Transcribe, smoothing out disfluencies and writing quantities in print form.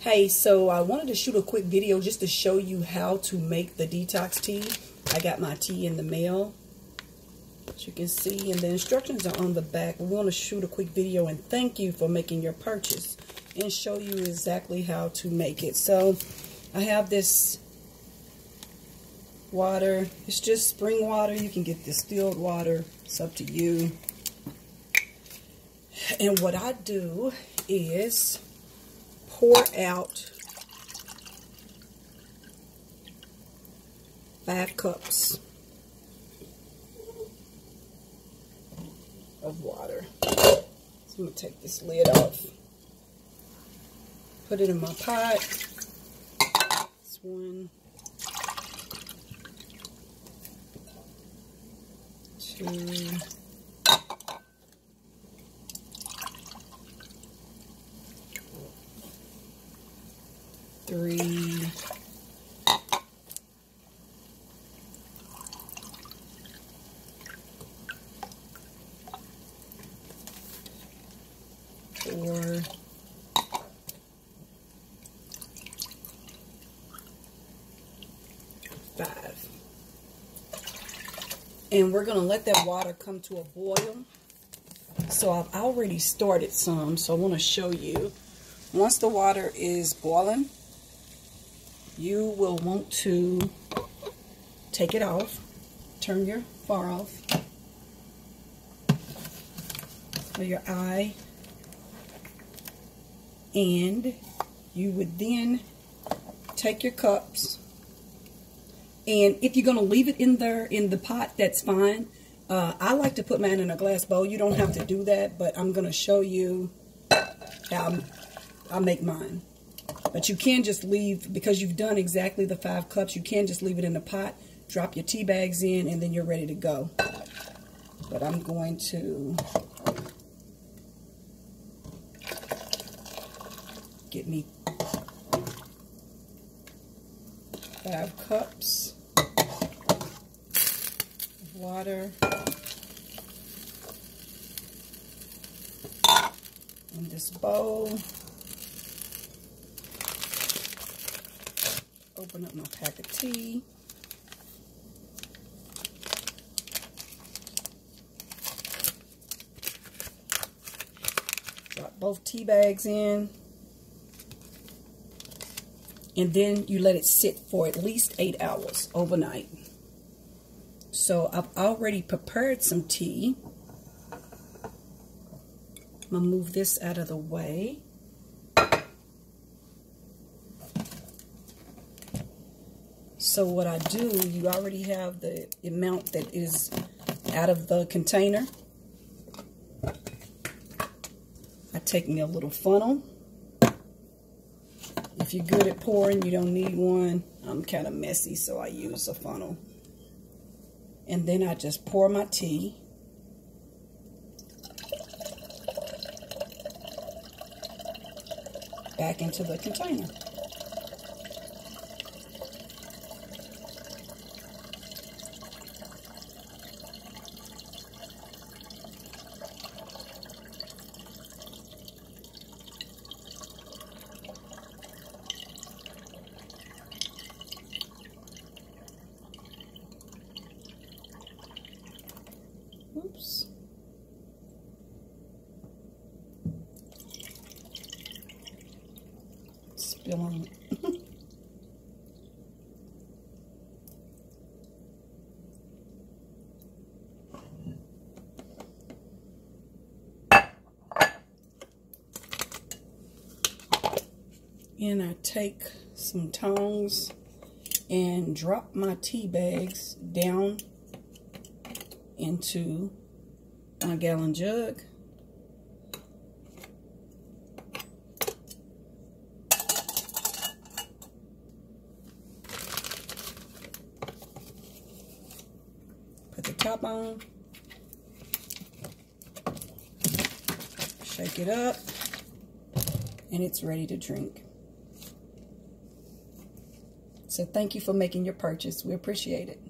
Hey, so I wanted to shoot a quick video just to show you how to make the detox tea. I got my tea in the mail, as you can see, and the instructions are on the back. We want to shoot a quick video and thank you for making your purchase and show you exactly how to make it. So I have this water. It's just spring water. You can get distilled water. It's up to you. And what I do is pour out 5 cups of water. So I'm going to take this lid off. Put it in my pot. This one, 2, 3, 4, 5. And we're going to let that water come to a boil. So I've already started some, so I want to show you. Once the water is boiling, you will want to take it off, turn your fire off, for your eye, and you would then take your cups, and if you're going to leave it in there in the pot, that's fine. I like to put mine in a glass bowl. You don't have to do that, but I'm going to show you how I make mine. But you can just leave, because you've done exactly the 5 cups, you can just leave it in the pot, drop your tea bags in, and then you're ready to go. But I'm going to get me 5 cups of water in this bowl. Open up my pack of tea. Drop both tea bags in. And then you let it sit for at least 8 hours overnight. So I've already prepared some tea. I'm going to move this out of the way. So what I do, you already have the amount that is out of the container. I take me a little funnel. If you're good at pouring, you don't need one. I'm kind of messy, so I use a funnel. And then I just pour my tea. Back into the container. Oops. Spilling. And I take some tongs and drop my tea bags down into my gallon jug. Put the top on. Shake it up. And it's ready to drink. So thank you for making your purchase. We appreciate it.